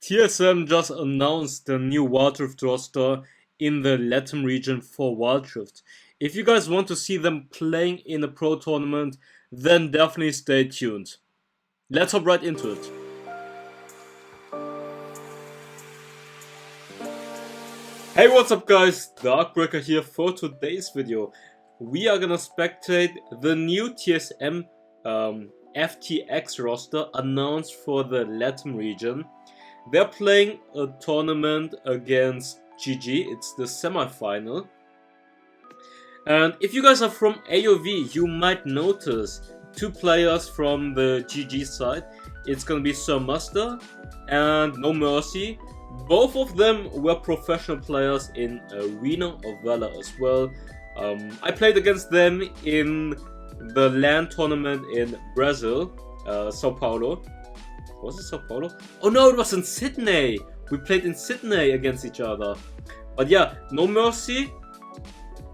TSM just announced the new wildrift roster in the Latam region for wildrift. If you guys want to see them playing in a pro tournament, then definitely stay tuned. Let's hop right into it. Hey, what's up guys, Darkbreaker here for today's video. We are gonna spectate the new Tsm Ftx roster announced for the Latam region. They're playing a tournament against GG, it's the semi-final. And if you guys are from AOV, you might notice two players from the GG side. It's gonna be Sir Muster and No Mercy. Both of them were professional players in Arena of Valor as well. I played against them in the LAN tournament in Brazil, Sao Paulo. Was it Sao Paulo? Oh no, it was in Sydney! We played in Sydney against each other. But yeah, No Mercy,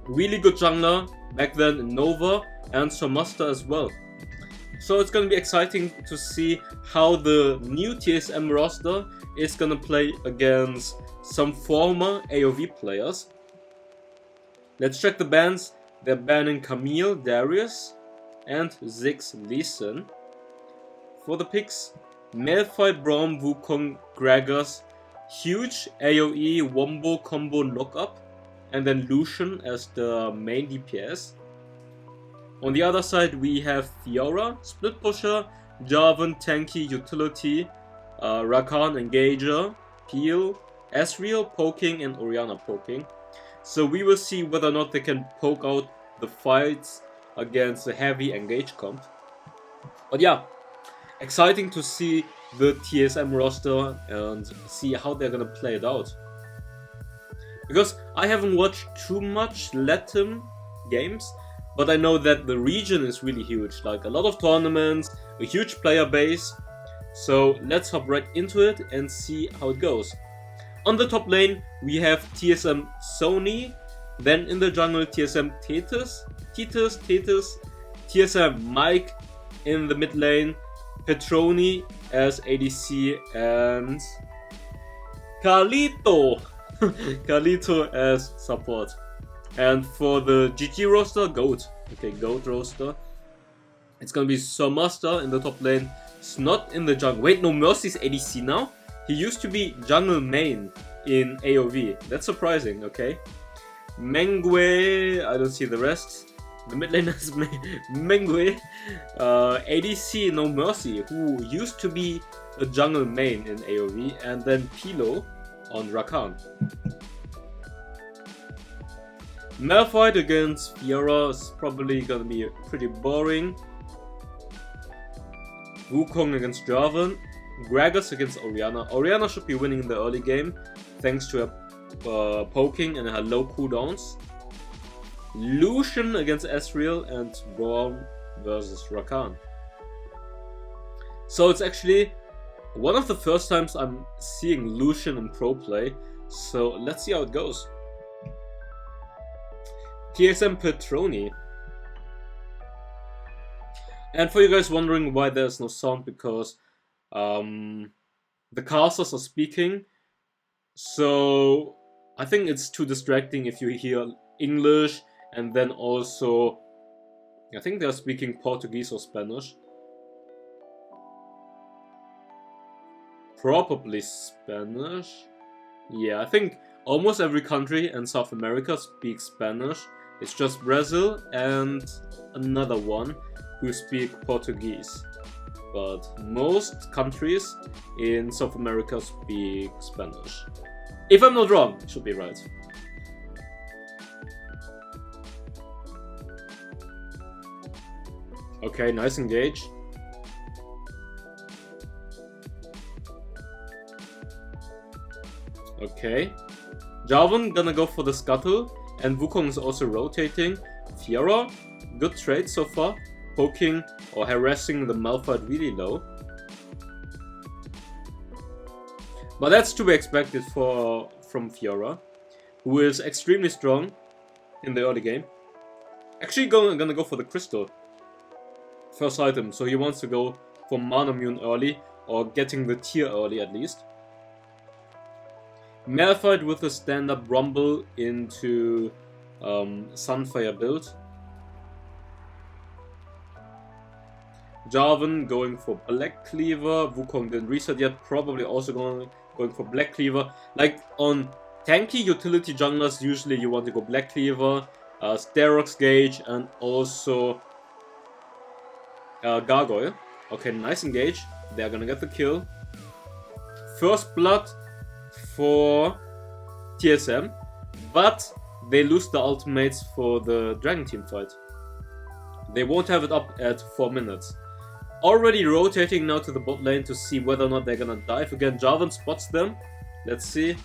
really good jungler back then in Nova, and Sir Muster as well. So it's gonna be exciting to see how the new TSM roster is gonna play against some former AOV players. Let's check the bans. They're banning Camille, Darius, and Ziggs Lee Sin. For the picks, Malphite, Braum, Wukong, Gragas, huge AoE wombo combo lookup, and then Lucian as the main DPS. On the other side we have Fiora, Split Pusher, Jarvan, Tanky, Utility, Rakan, Engager, Peel, Ezreal, Poking, and Orianna poking. So we will see whether or not they can poke out the fights against the heavy engage comp. But yeah, exciting to see the TSM roster and see how they're gonna play it out. Because I haven't watched too much Latam games, but I know that the region is really huge, like a lot of tournaments, a huge player base. So let's hop right into it and see how it goes. On the top lane we have TSM Sony, then in the jungle TSM Tethys, TSM Mike in the mid lane, Petroni as ADC, and Carlito Carlito as support. And for the GG roster, Goat roster, it's gonna be Sir Muster in the top lane, Snot in the jungle. Wait, No Mercy's ADC now? He used to be jungle main in AOV. That's surprising, okay. Mengwe, I don't see the rest. The mid lane is Mengwe. ADC No Mercy, who used to be a jungle main in AOV, and then Pilo on Rakan. Malphite against Fiora is probably gonna be pretty boring. Wukong against Jarvan. Gragas against Orianna. Orianna should be winning the early game thanks to her poking and her low cooldowns. Lucian against Ezreal, and Braum versus Rakan. So it's actually one of the first times I'm seeing Lucian in pro play, so let's see how it goes. TSM Petroni. And for you guys wondering why there's no sound, because the casters are speaking, so I think it's too distracting if you hear English and then also I think they're speaking Portuguese or Spanish. Probably Spanish. Yeah, I think almost every country in South America speaks Spanish. It's just Brazil and another one who speak Portuguese. But most countries in South America speak Spanish. If I'm not wrong, it should be right. Okay, nice engage. Okay. Jarvan gonna go for the scuttle, and Wukong is also rotating. Fiora, good trade so far. Poking or harassing the Malphite really low. But that's to be expected from Fiora, who is extremely strong in the early game. Actually gonna go for the crystal. First item, so he wants to go for Mana Mune early, or getting the tier early at least. Malphite with a standard Rumble into Sunfire build. Jarvan going for Black Cleaver. Wukong didn't reset yet, probably also going for Black Cleaver. Like on tanky utility junglers, usually you want to go Black Cleaver, Sterox Gauge, and also Gargoyle. Okay, nice engage. They're gonna get the kill. First blood for TSM, but they lose the ultimates for the Dragon Team fight. They won't have it up at 4 minutes. Already rotating now to the bot lane to see whether or not they're gonna dive again. Jarvan spots them. Let's see.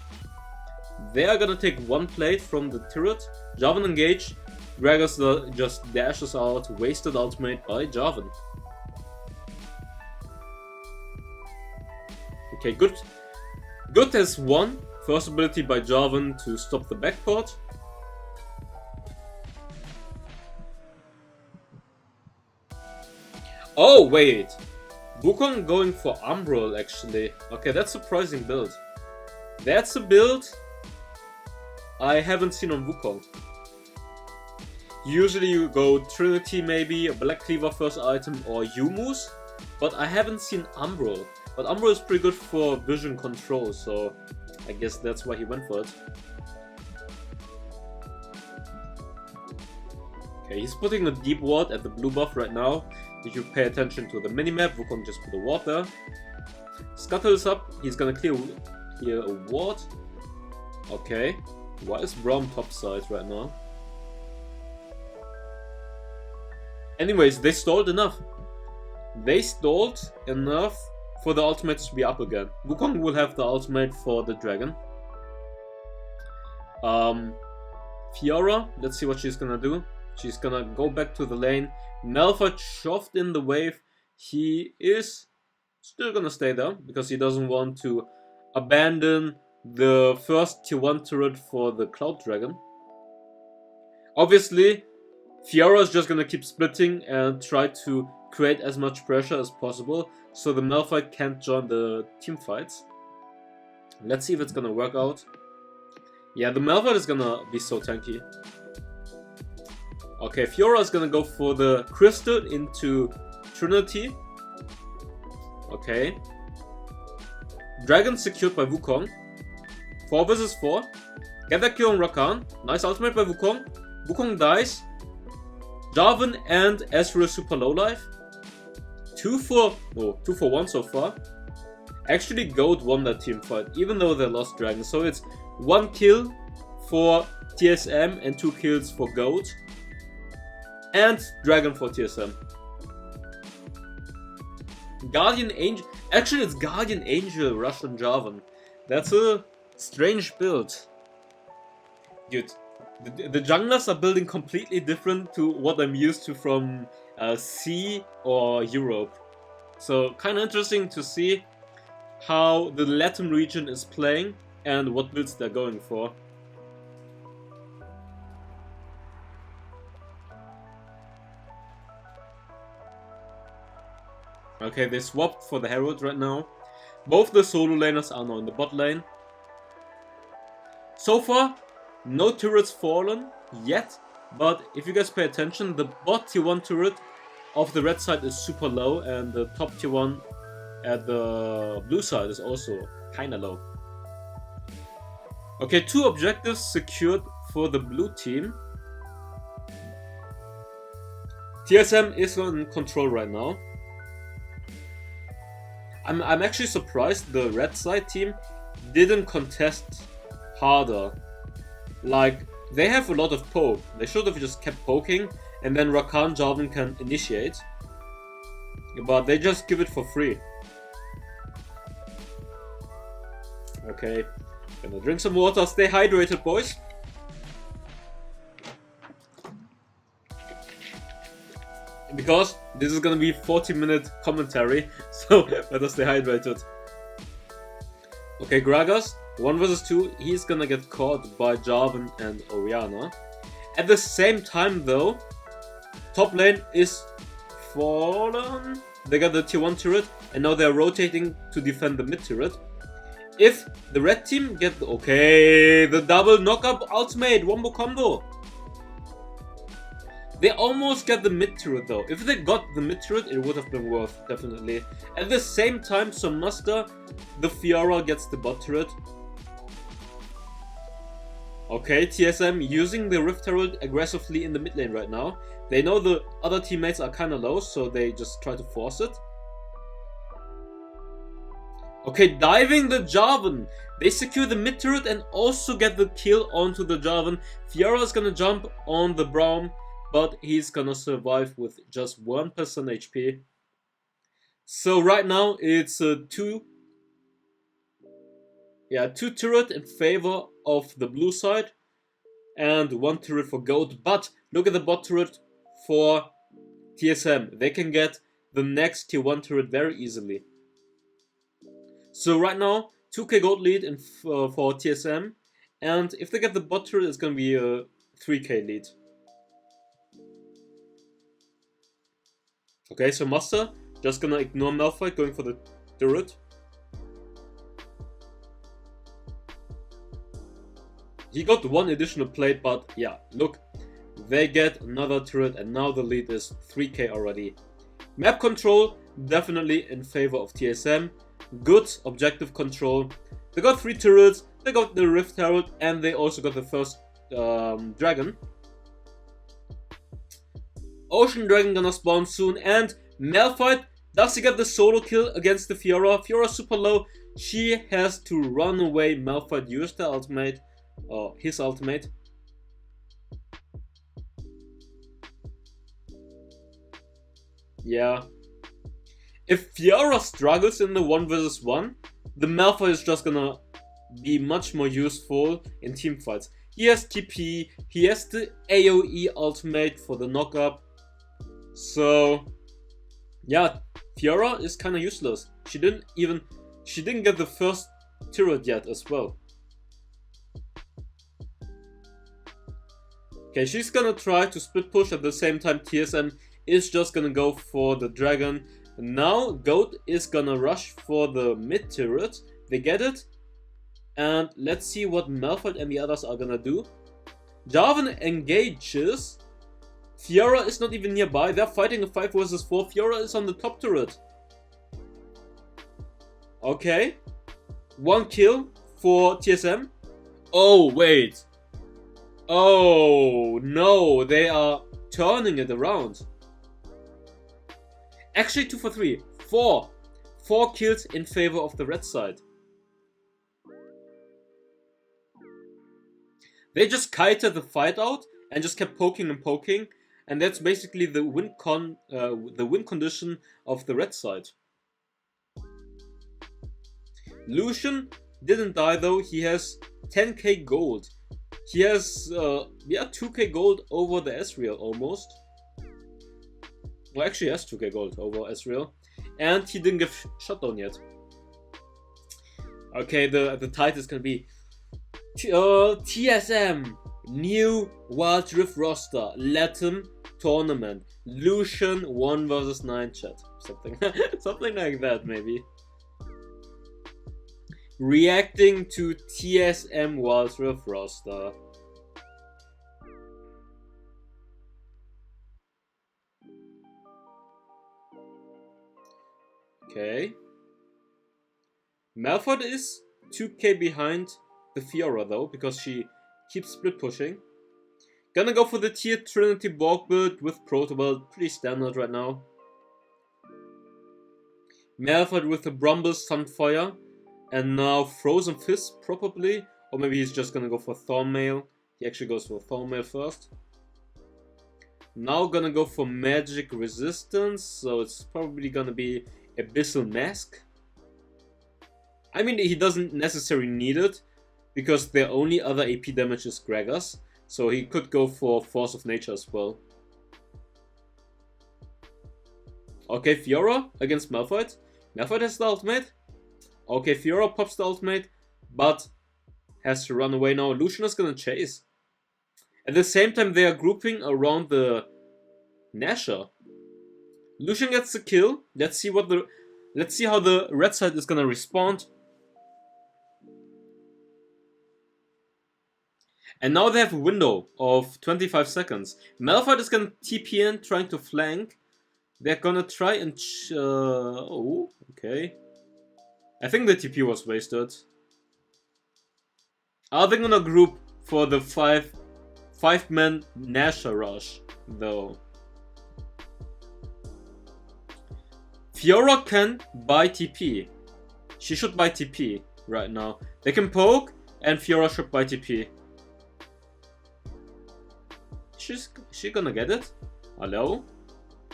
They are gonna take one plate from the turret. Jarvan engage. Gragas just dashes out. Wasted ultimate by Jarvan. Okay, good. Good has won. First ability by Jarvan to stop the backport. Oh, wait. Wukong going for Umbral, actually. Okay, that's a surprising build. That's a build I haven't seen on Wukong. Usually you go Trinity maybe, a Black Cleaver first item, or Yumus. But I haven't seen Umbral. But Umbral is pretty good for vision control, so I guess that's why he went for it. Okay, he's putting a deep ward at the blue buff right now. If you pay attention to the minimap, Wukong just put a ward there. Scuttle is up, he's gonna clear a ward. Okay, why is Braum topside right now? Anyways, they stalled enough. They stalled enough for the ultimate to be up again. Wukong will have the ultimate for the dragon. Fiora, let's see what she's gonna do. She's gonna go back to the lane. Malphite shoved in the wave. He is still gonna stay there because he doesn't want to abandon the first tier 1 turret for the Cloud Dragon. Obviously, Fiora is just gonna keep splitting and try to create as much pressure as possible so the Malphite can't join the team fights. Let's see if it's gonna work out. Yeah, the Malphite is gonna be so tanky. Okay, Fiora is gonna go for the Crystal into Trinity. Okay. Dragon secured by Wukong. 4 vs 4. Get that kill on Rakan. Nice ultimate by Wukong. Wukong dies. Jarvan and Ezreal super low life. 2 for 1 so far. Actually, Goat won that team fight, even though they lost Dragon. So it's 1 kill for TSM and 2 kills for Goat. And Dragon for TSM. Guardian Angel. Actually, it's Guardian Angel Russian Jarvan. That's a strange build. Dude, the junglers are building completely different to what I'm used to from C or Europe. So, kind of interesting to see how the Latam region is playing and what builds they're going for. Okay, they swapped for the Herald right now. Both the solo laners are now in the bot lane. So far, no turrets fallen yet, but if you guys pay attention, the bot tier 1 turret of the red side is super low, and the top tier 1 at the blue side is also kinda low. Okay, 2 objectives secured for the blue team. TSM is in control right now. I'm actually surprised the red side team didn't contest harder. Like, they have a lot of poke. They should have just kept poking and then Rakan Jarvan can initiate. But they just give it for free. Okay, gonna drink some water, stay hydrated, boys. Because this is gonna be 40-minute commentary, so better stay hydrated. Okay, Gragas, 1 vs 2, he's gonna get caught by Jarvan and Orianna. At the same time though, top lane is fallen. They got the tier 1 turret, and now they're rotating to defend the mid turret. If the red team get the double knockup ultimate wombo combo. They almost get the mid turret though. If they got the mid turret, it would have been worth, definitely. At the same time, Muster, the Fiora gets the bot turret. Okay, TSM using the Rift Herald aggressively in the mid lane right now. They know the other teammates are kinda low, so they just try to force it. Okay, diving the Jarvan. They secure the mid turret and also get the kill onto the Jarvan. Fiora is gonna jump on the Braum, but he's gonna survive with just 1% HP. So right now it's two turret in favor of the blue side and 1 turret for gold. But look at the bot turret for TSM. They can get the next tier 1 turret very easily. So right now, 2k gold lead for TSM, and if they get the bot turret, it's gonna be a 3k lead. Okay, so Master just gonna ignore Malphite, going for the turret. He got 1 additional plate, but yeah, look, they get another turret, and now the lead is 3k already. Map control definitely in favor of TSM. Good objective control. They got 3 turrets, they got the Rift Herald, and they also got the first dragon. Ocean Dragon gonna spawn soon, and Malphite, does he get the solo kill against the Fiora? Fiora super low, she has to run away. Malphite used the ultimate, or his ultimate. Yeah. If Fiora struggles in the 1 vs 1, the Malphite is just gonna be much more useful in team fights. He has TP, he has the AoE ultimate for the knockup. So yeah, Fiora is kinda useless. She didn't get the first turret yet as well. Okay, she's gonna try to split push. At the same time, TSM is just gonna go for the dragon. Now Goat is gonna rush for the mid turret. They get it. And let's see what Malphite and the others are gonna do. Jarvan engages. Fiora is not even nearby. They're fighting a 5 vs 4. Fiora is on the top turret. Okay. 1 kill for TSM. Oh, wait. Oh, no. They are turning it around. Actually, 2 for 3. 4. 4 kills in favor of the red side. They just kited the fight out and just kept poking and poking. And that's basically the win condition of the red side. Lucian didn't die though. He has 10k gold. He has 2k gold over the Ezreal almost. Well, actually he has 2k gold over Ezreal. And he didn't get shut down yet. Okay, the title is gonna be TSM New Wildrift roster Latam tournament. Lucian 1 vs 9 chat. Something something like that maybe. Reacting to TSM Wildrift roster. Okay. Malphite is 2k behind the Fiora though, because she keeps split pushing. Gonna go for the tier Trinity Borg build with Protobelt, pretty standard right now. Malphite with the Brumble Sunfire, and now Frozen Fist probably, or maybe he's just gonna go for Thornmail. He actually goes for Thornmail first. Now gonna go for Magic Resistance, so it's probably gonna be Abyssal Mask. I mean, he doesn't necessarily need it, because their only other AP damage is Gragas, so he could go for Force of Nature as well. Okay, Fiora against Malphite. Malphite has the ultimate. Okay, Fiora pops the ultimate, but has to run away now. Lucian is gonna chase. At the same time, they are grouping around the Nashor. Lucian gets the kill. Let's see how the red side is gonna respond. And now they have a window of 25 seconds. Malphite is gonna TP in, trying to flank. They're gonna try and... oh, okay. I think the TP was wasted. Are they gonna group for the five-man Nasher rush, though? Fiora can buy TP. She should buy TP right now. They can poke, and Fiora should buy TP. She gonna get it? Hello?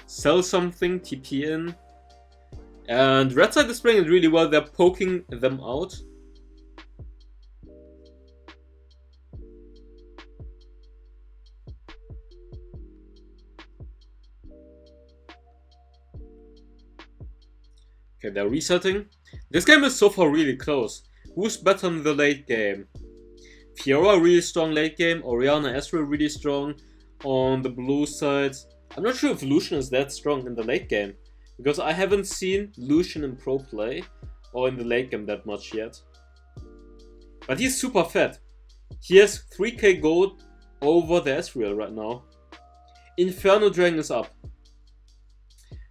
Sell something, TP in. And red side is playing it really well. They're poking them out. Okay, they're resetting. This game is so far really close. Who's better in the late game? Fiora really strong late game. Orianna Ezreal really strong on the blue side. I'm not sure if Lucian is that strong in the late game, because I haven't seen Lucian in pro play or in the late game that much yet. But he's super fat. He has 3k gold over the Ezreal right now. Inferno Dragon is up.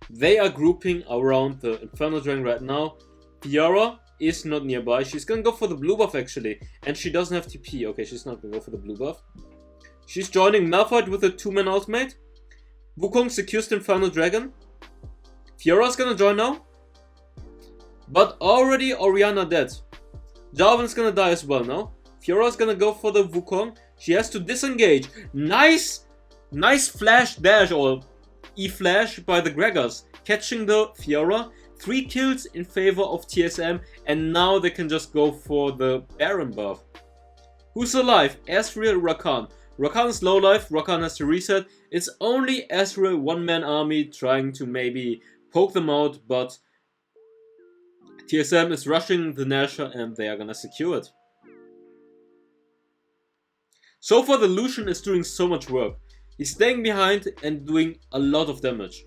They are grouping around the Inferno Dragon right now. Fiora is not nearby. She's gonna go for the blue buff actually. And she doesn't have TP. Okay, she's not gonna go for the blue buff. She's joining Malphite with a 2-man ultimate. Wukong secures the Inferno Dragon. Fiora's gonna join now. But already Orianna dead. Jarvan's gonna die as well now. Fiora's gonna go for the Wukong. She has to disengage. Nice flash dash or E-flash by the Gregors. Catching the Fiora. 3 kills in favor of TSM. And now they can just go for the Baron buff. Who's alive? Ezreal, Rakan. Rakan is low life. Rakan has to reset. It's only Ezreal, 1-man army, trying to maybe poke them out. But TSM is rushing the Nasher and they are gonna secure it. So far the Lucian is doing so much work. He's staying behind and doing a lot of damage.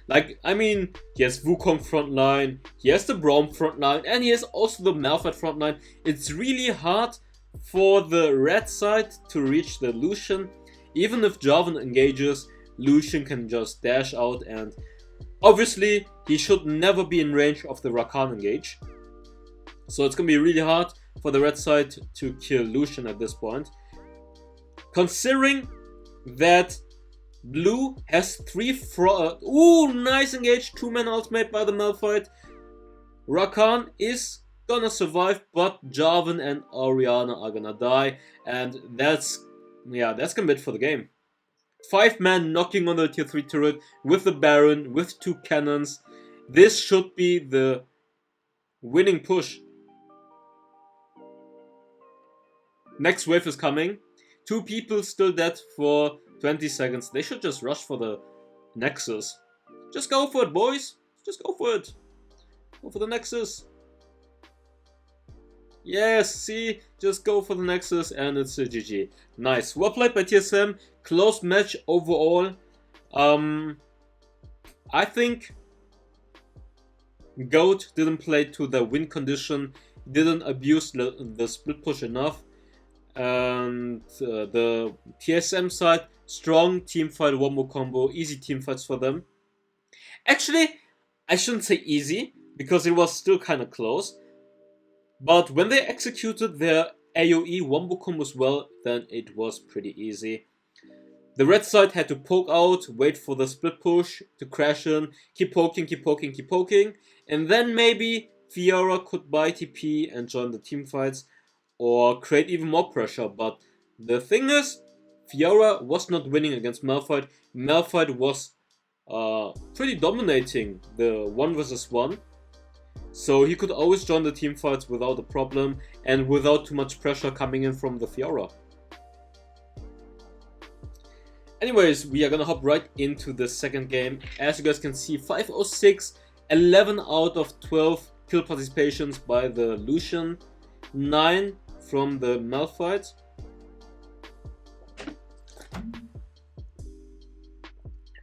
Like, I mean, he has Wukong frontline, he has the Braum frontline, and he has also the Malphite frontline. It's really hard for the red side to reach the Lucian. Even if Jarvan engages, Lucian can just dash out, and obviously he should never be in range of the Rakan engage. So it's gonna be really hard for the red side to kill Lucian at this point. Considering that blue has 3 ooh, nice engage, 2-man ultimate by the Malphite. Rakan is gonna survive, but Jarvan and Orianna are gonna die, and that's gonna be it for the game. 5-man knocking on the tier 3 turret with the Baron, with 2 cannons. This should be the winning push. Next wave is coming. 2 people still dead for 20 seconds. They should just rush for the Nexus. Just go for it, boys. Just go for it. Go for the Nexus. Yes, see? Just go for the Nexus and it's a GG. Nice. Well played by TSM. Close match overall. I think Goat didn't play to the win condition. Didn't abuse the split push enough. And the TSM side, strong team fight, wombo combo, easy team fights for them. Actually, I shouldn't say easy, because it was still kind of close. But when they executed their AoE wombo combos well, then it was pretty easy. The red side had to poke out, wait for the split push to crash in, keep poking, keep poking, keep poking. And then maybe Fiora could buy TP and join the team fights, or create even more pressure. But the thing is, Fiora was not winning against Malphite. Malphite was pretty dominating the 1 vs 1. So he could always join the team fights without a problem and without too much pressure coming in from the Fiora. Anyways, we are gonna hop right into the second game. As you guys can see, 506, 11 out of 12 kill participations by the Lucian, 9 from the Malphite.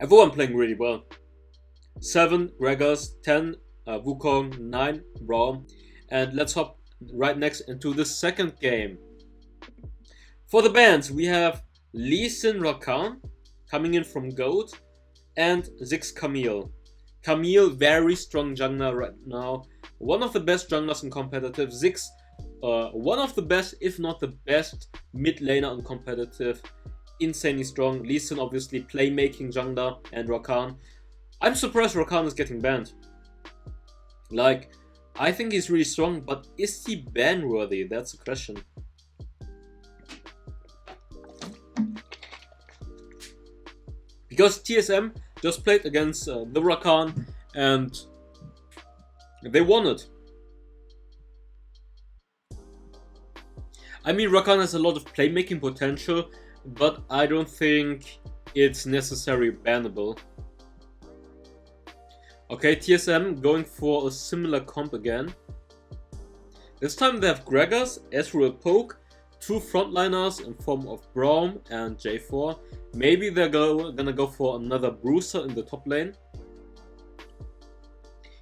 Everyone playing really well. 7 Gregors, 10 Wukong, 9 Braum. And let's hop right next into the second game. For the bans, we have Lee Sin Rakan coming in from GOAT and Ziggs Camille. Camille, very strong jungler right now. One of the best junglers in competitive. Ziggs, one of the best, if not the best, mid laner in competitive. Insanely strong. Lee Sin, obviously, playmaking jungler, and Rakan. I'm surprised Rakan is getting banned. Like, I think he's really strong, but is he ban worthy? That's the question. Because TSM just played against the Rakan and they won it. I mean, Rakan has a lot of playmaking potential, but I don't think it's necessarily bannable. Okay, TSM going for a similar comp again. This time they have Gragas, Ezreal Poke, two frontliners in form of Braum and J4. Maybe they're gonna go for another Bruiser in the top lane.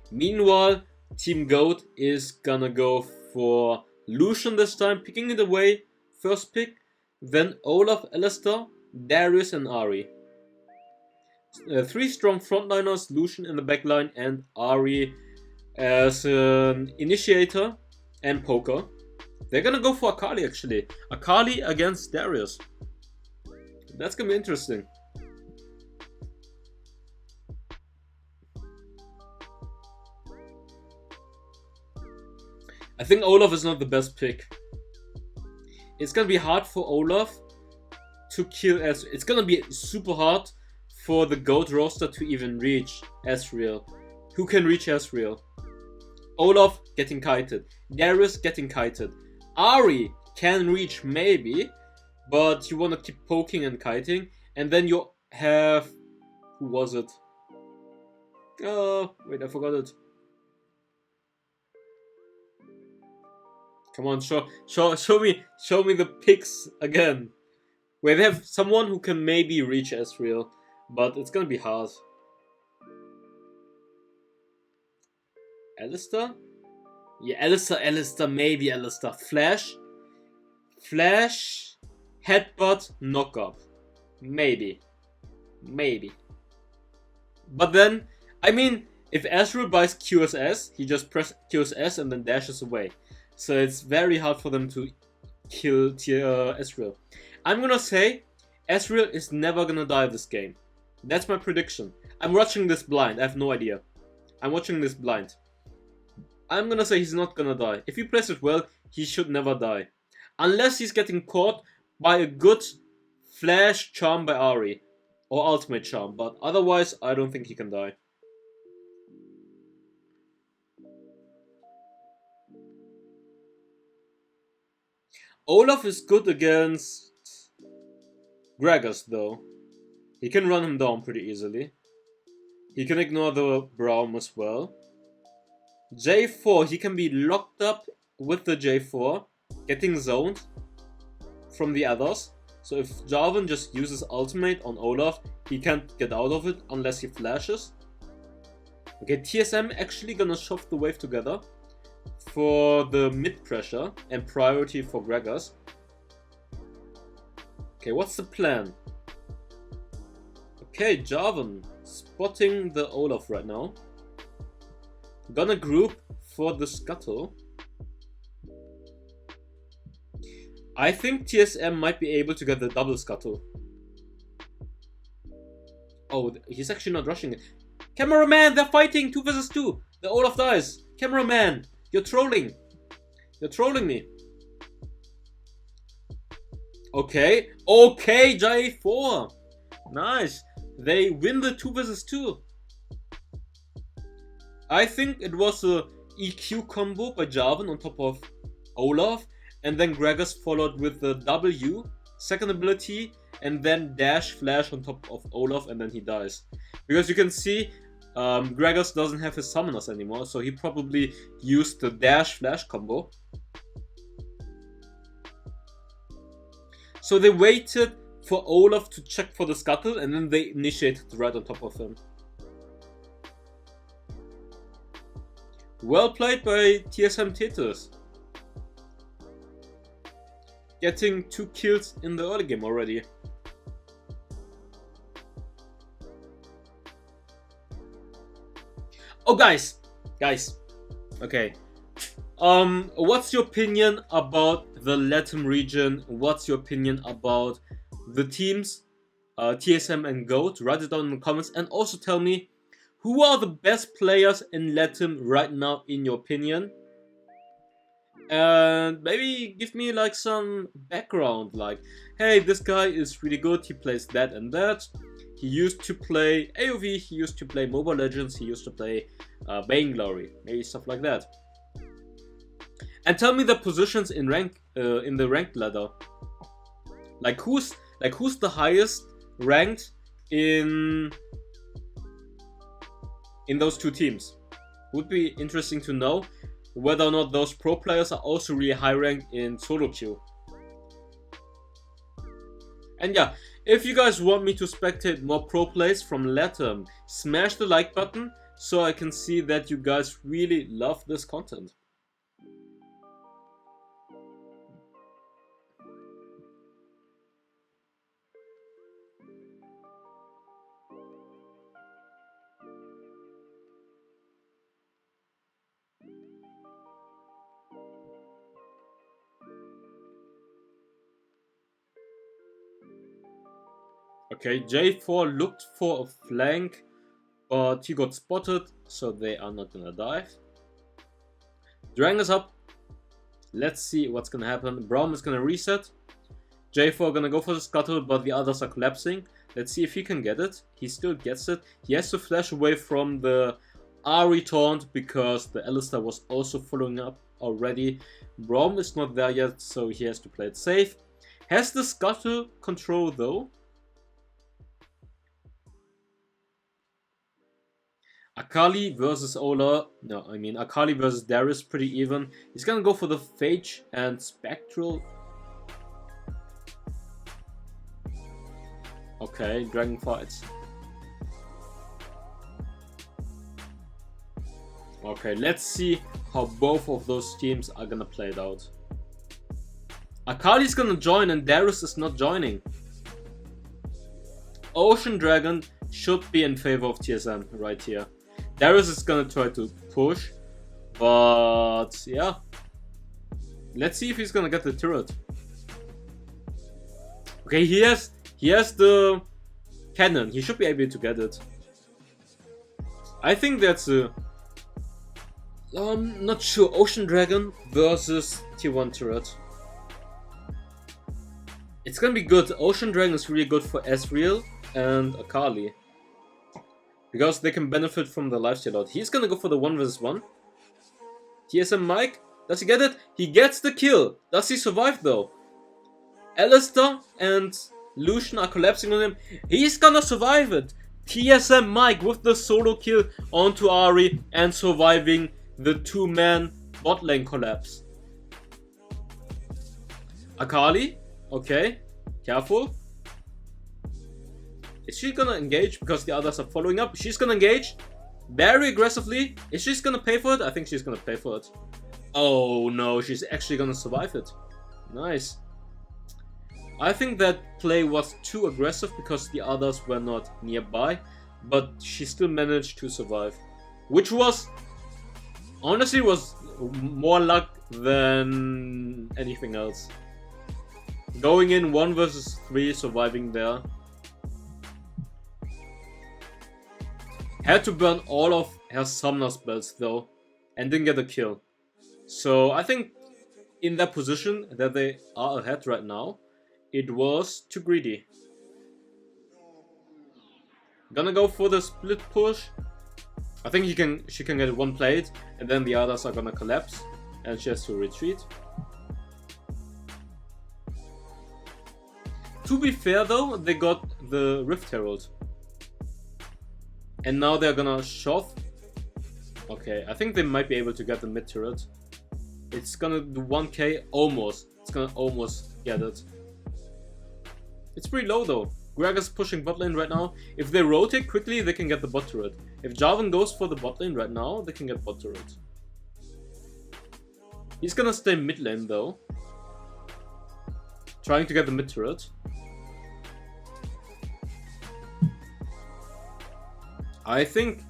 Meanwhile, Team GOAT is gonna go for Lucian this time, picking it away. First pick, then Olaf, Alistar, Darius and Ahri. Three strong frontliners, Lucian in the backline and Ahri as an initiator and poker. They're gonna go for Akali actually. Akali against Darius. That's gonna be interesting. I think Olaf is not the best pick. It's gonna be hard for Olaf to kill Ezreal. It's gonna be super hard for the GOAT roster to even reach Ezreal. Who can reach Ezreal? Olaf getting kited. Darius getting kited. Ahri can reach maybe, but you want to keep poking and kiting. And then you have... Who was it? Oh, wait, I forgot it. Come on, show me the picks again. Where they have someone who can maybe reach Ezreal, but it's gonna be hard. Alistar? Yeah, Alistar, maybe Alistar. Flash, headbutt, knockup. Maybe. But then, I mean, if Ezreal buys QSS, he just presses QSS and then dashes away. So it's very hard for them to kill Ezreal. I'm gonna say Ezreal is never gonna die this game. That's my prediction. I'm watching this blind. I have no idea. I'm watching this blind. I'm gonna say he's not gonna die. If he plays it well, he should never die. Unless he's getting caught by a good flash charm by Ahri. Or ultimate charm. But otherwise, I don't think he can die. Olaf is good against Gragas though. He can run him down pretty easily. He can ignore the Braum as well. J4, he can be locked up with the J4, getting zoned from the others. So if Jarvan just uses ultimate on Olaf, he can't get out of it unless he flashes. Okay, TSM actually gonna shove the wave together for the mid pressure and priority for Gragas. Okay, what's the plan? Okay, Jarvan spotting the Olaf right now. Gonna group for the scuttle. I think TSM might be able to get the double scuttle. Oh, he's actually not rushing it. Cameraman, they're fighting 2 versus 2. The Olaf dies. Cameraman, you're trolling. You're trolling me. Okay, J4. Nice. They win the 2 versus 2. I think it was a EQ combo by Jarvan on top of Olaf, and then Gragas followed with the W, second ability, and then dash flash on top of Olaf, and then he dies. Because you can see Gragas doesn't have his summoners anymore, so he probably used the dash flash combo. So they waited for Olaf to check for the scuttle, and then they initiated right on top of him. Well played by TSM Tetris. getting 2 kills in the early game already. Oh guys, okay. What's your opinion about the Latam region? What's your opinion about the teams, TSM and GOAT? Write it down in the comments, and also tell me who are the best players in Latam right now in your opinion. And maybe give me like some background, like, hey, this guy is really good, he plays that and that. He used to play AoV, he used to play Mobile Legends, he used to play Vainglory, maybe stuff like that. And tell me the positions in rank, in the ranked ladder. Like who's the highest ranked in those two teams? Would be interesting to know whether or not those pro players are also really high ranked in solo queue. And yeah, if you guys want me to spectate more pro plays from Latam, smash the like button so I can see that you guys really love this content. Okay, J4 looked for a flank, but he got spotted, so they are not gonna dive. Dragon is up. Let's see what's gonna happen. Braum is gonna reset. J4 gonna go for the scuttle, but the others are collapsing. Let's see if he can get it. He still gets it. He has to flash away from the Ari taunt because the Alistar was also following up already. Braum is not there yet, so he has to play it safe. Has the scuttle control though. Akali versus Ola. No, I mean Akali versus Darius, pretty even. He's gonna go for the Phage and Spectral. Okay, Dragon fights. Okay, let's see how both of those teams are gonna play it out. Akali's gonna join and Darius is not joining. Ocean Dragon should be in favor of TSM right here. Darius is gonna try to push, but yeah. Let's see if he's gonna get the turret. Okay, he has the cannon. He should be able to get it. I think that's a... not sure. Ocean Dragon versus tier 1 turret. It's gonna be good. Ocean Dragon is really good for Ezreal and Akali, because they can benefit from the lifesteal out. He's gonna go for the 1 vs 1. TSM Mike, does he get it? He gets the kill. Does he survive though? Alistar and Lucian are collapsing on him. He's gonna survive it. TSM Mike with the solo kill onto Ari and surviving the 2-man bot lane collapse. Akali, okay, careful. Is she gonna engage because the others are following up? She's gonna engage very aggressively. Is she gonna pay for it? I think she's gonna pay for it. Oh no, she's actually gonna survive it. Nice. I think that play was too aggressive because the others were not nearby, but she still managed to survive, which was honestly was more luck than anything else. Going in 1 vs 3, surviving there. Had to burn all of her summoner spells though, and didn't get a kill. So I think in that position that they are ahead right now, it was too greedy. Gonna go for the split push. I think she can get 1 plate, and then the others are gonna collapse, and she has to retreat. To be fair though, they got the Rift Herald. And now they're gonna shove. Okay, I think they might be able to get the mid turret. It's gonna do 1k, almost. It's gonna almost get it. It's pretty low though. Gragas pushing bot lane right now. If they rotate quickly, they can get the bot turret. If Jarvan goes for the bot lane right now, they can get bot turret. He's gonna stay mid lane though. trying to get the mid turret. I think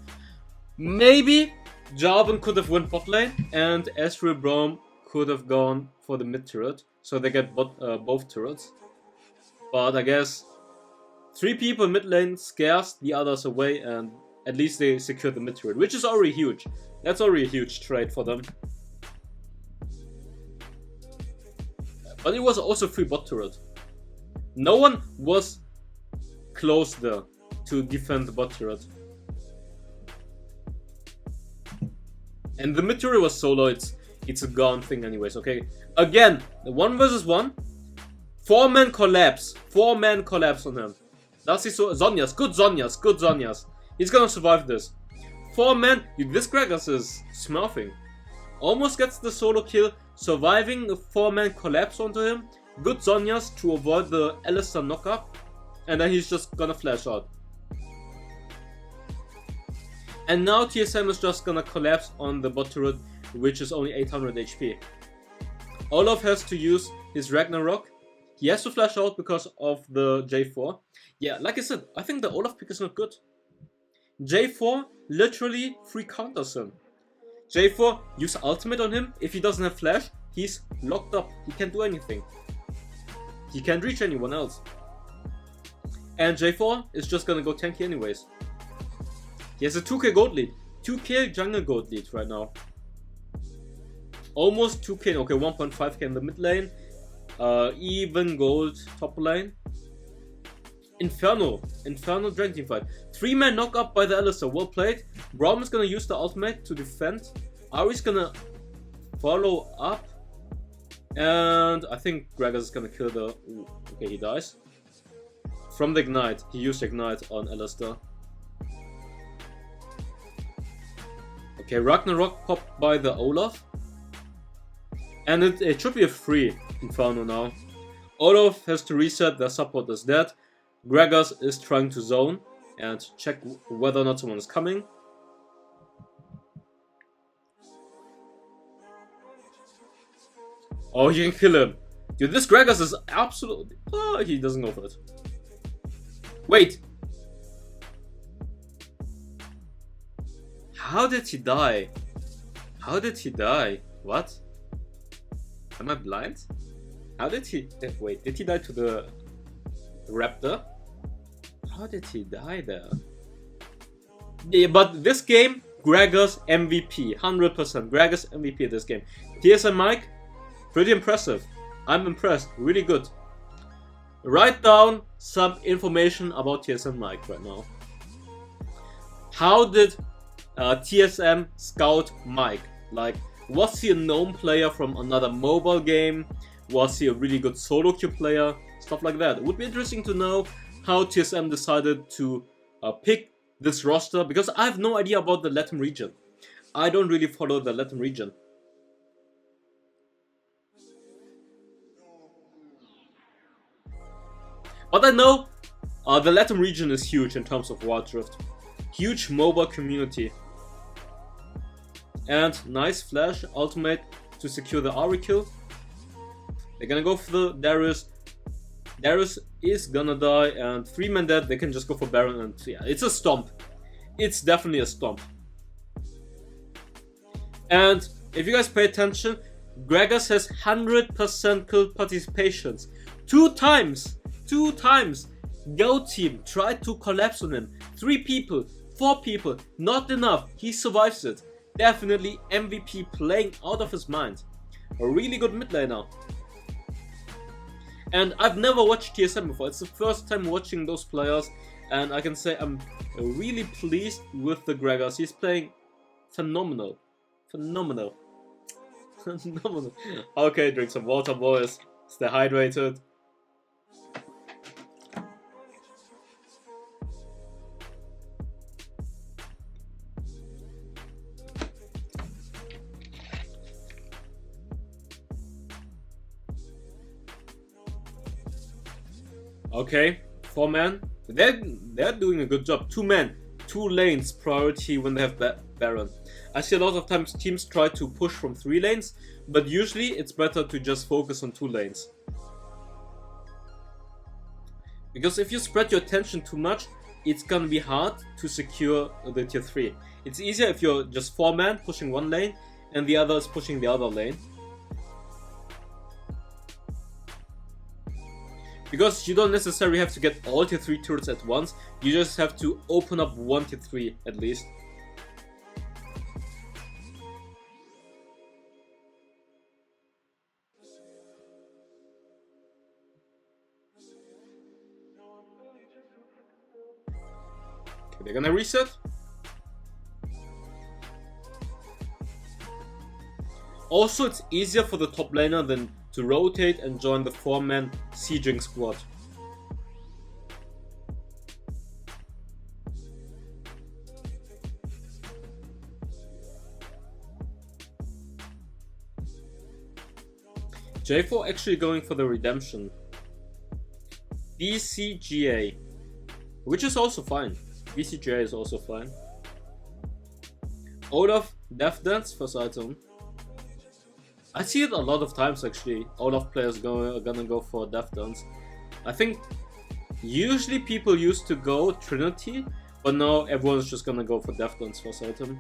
maybe Jarvan could have won bot lane and Ezreal Braum could have gone for the mid turret, so they get both turrets. But I guess 3 people mid lane scares the others away, and at least they secured the mid turret, which is already huge. That's already a huge trade for them. But it was also free bot turret. No one was close there to defend the bot turret. And the mid turret was solo, it's a gone thing anyways, okay? Again, 1 versus 1. 4-man collapse. 4-man collapse on him. Does he so? Zhonya's. Good Zhonya's. Good Zhonya's. He's gonna survive this. 4-man. This Gragas is smurfing. Almost gets the solo kill. Surviving a 4-man collapse onto him. Good Zhonya's to avoid the Alistar knockup. And then he's just gonna flash out. And now TSM is just gonna collapse on the bot turret, which is only 800 HP. Olaf has to use his Ragnarok. He has to flash out because of the J4. Yeah, like I said, I think the Olaf pick is not good. J4 literally free counters him. J4 use ultimate on him. If he doesn't have flash, he's locked up. He can't do anything. He can't reach anyone else. And J4 is just gonna go tanky anyways. He has a 2k gold lead. 2k jungle gold lead right now. Almost 2k. Okay, 1.5k in the mid lane. Even gold top lane. Inferno Dragon Team fight. 3-man knock up by the Alistar. Well played. Braum is gonna use the ultimate to defend. Ari's gonna follow up. And I think Gragas is gonna kill the... Ooh, okay, he dies. From the Ignite. He used Ignite on Alistar. Okay, Ragnarok popped by the Olaf. And it should be a free Inferno now. Olaf has to reset, their support is dead. Gragas is trying to zone and check whether or not someone is coming. Oh, you can kill him. Dude, this Gragas is absolutely... Oh, he doesn't go for it. Wait. How did he die? How did he die? What? Am I blind? How did he... Wait, did he die to the Raptor? How did he die there? Yeah, but this game, Gragas MVP. 100%. Gragas MVP this game. TSM Mike, pretty impressive. I'm impressed. Really good. Write down some information about TSM Mike right now. How did TSM scout Mike? Like, was he a known player from another mobile game? Was he a really good solo queue player? Stuff like that. It would be interesting to know how TSM decided to pick this roster, because I have no idea about the Latam region. I don't really follow the Latam region. But I know the Latam region is huge in terms of wildrift. Huge mobile community. And nice flash ultimate to secure the Ahri kill. They're gonna go for the Darius. Darius is gonna die, and 3-man dead. They can just go for Baron, and yeah, it's a stomp. It's definitely a stomp. And if you guys pay attention, Gragas has 100% kill participations. 2 times! 2 times! Go team tried to collapse on him. 3 people, 4 people, not enough. He survives it. Definitely MVP, playing out of his mind. A really good mid laner. And I've never watched TSM before. It's the first time watching those players, and I can say I'm really pleased with the Gragas. He's playing phenomenal. Phenomenal. Phenomenal. Okay, drink some water, boys. Stay hydrated. Okay, 4-man. They're doing a good job. 2-man, 2 lanes priority when they have Baron. I see a lot of times teams try to push from 3 lanes, but usually it's better to just focus on 2 lanes. Because if you spread your attention too much, it's gonna be hard to secure the tier 3. It's easier if you're just 4 man pushing one lane and the other is pushing the other lane. Because you don't necessarily have to get all tier 3 turrets at once, you just have to open up one tier 3 at least. Okay, they're gonna reset. Also, it's easier for the top laner than to rotate and join the 4-man sieging squad. J4 actually going for the redemption. BCGA, which is also fine. BCGA is also fine. Olaf, Death Dance, first item. I see it a lot of times actually. Olaf players are gonna go for Death Dance. I think usually people used to go Trinity, but now everyone's just gonna go for Death Dance first item.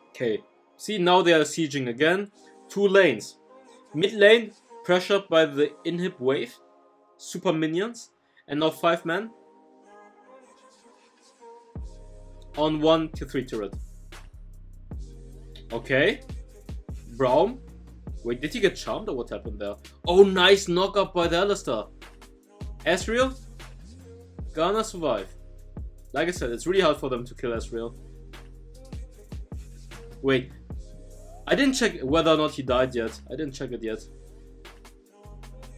Okay, see now they are sieging again. 2 lanes. Mid lane pressured by the inhib wave, super minions, and now 5 men on 1 tier 3 turret. Okay, Braum. Wait, did he get charmed or what happened there? Oh, nice knockup by the Alistar. Ezreal gonna survive. Like I said, it's really hard for them to kill Ezreal. Wait, I didn't check whether or not he died yet. I didn't check it yet.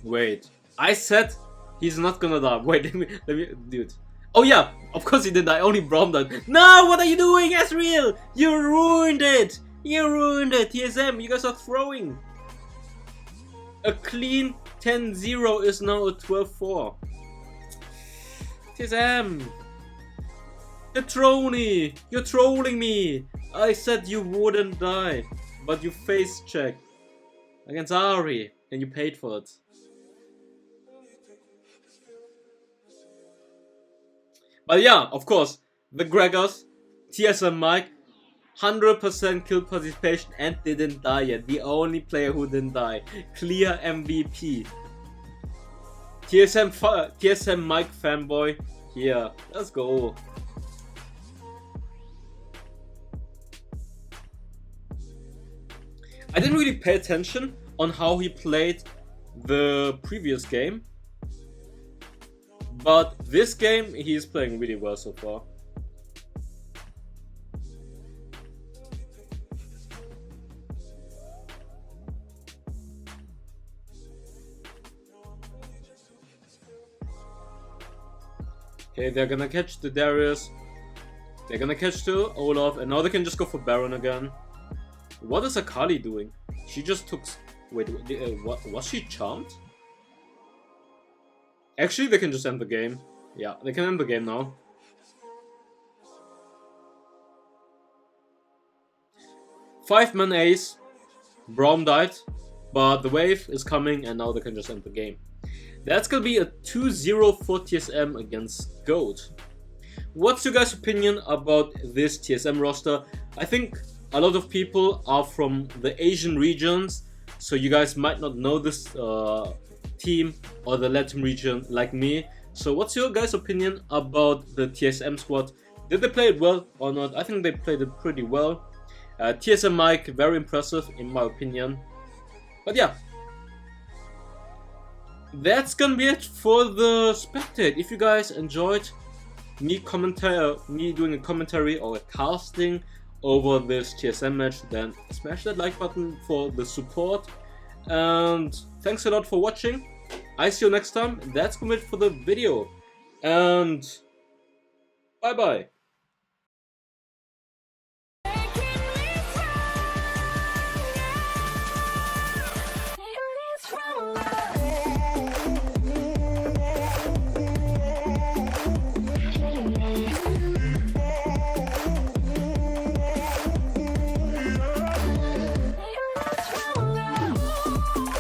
Wait, I said he's not gonna die. Wait, let me, dude. Oh yeah, of course he didn't die. Only Braum died. No, what are you doing, Ezreal? You ruined it. You ruined it, TSM, you guys are throwing. A clean 10-0 is now a 12-4. TSM. You're trolling. You're trolling me. I said you wouldn't die, but you face checked against Ari and you paid for it. But yeah, of course, the Gregors, TSM Mike, 100% kill participation and didn't die yet. The only player who didn't die. Clear MVP. TSM Mike fanboy here. Let's go. I didn't really pay attention on how he played the previous game. But this game, he's playing really well so far. Okay, they're gonna catch the Darius. They're gonna catch the Olaf, and now they can just go for Baron again. What is Akali doing? She just took... Wait, what, was she charmed? Actually, they can just end the game. Yeah, they can end the game now. Five-man ace. Braum died, but the wave is coming, and now they can just end the game. That's gonna be a 2-0 for TSM against GOAT. What's your guys' opinion about this TSM roster? I think a lot of people are from the Asian regions, so you guys might not know this team or the Latam region like me. So what's your guys' opinion about the TSM squad? Did they play it well or not? I think they played it pretty well. TSM Mike, very impressive in my opinion. But yeah, that's gonna be it for the spectate. If you guys enjoyed me doing a commentary or a casting over this TSM match, then smash that like button for the support. And thanks a lot for watching. I see you next time. That's gonna be it for the video. And bye bye.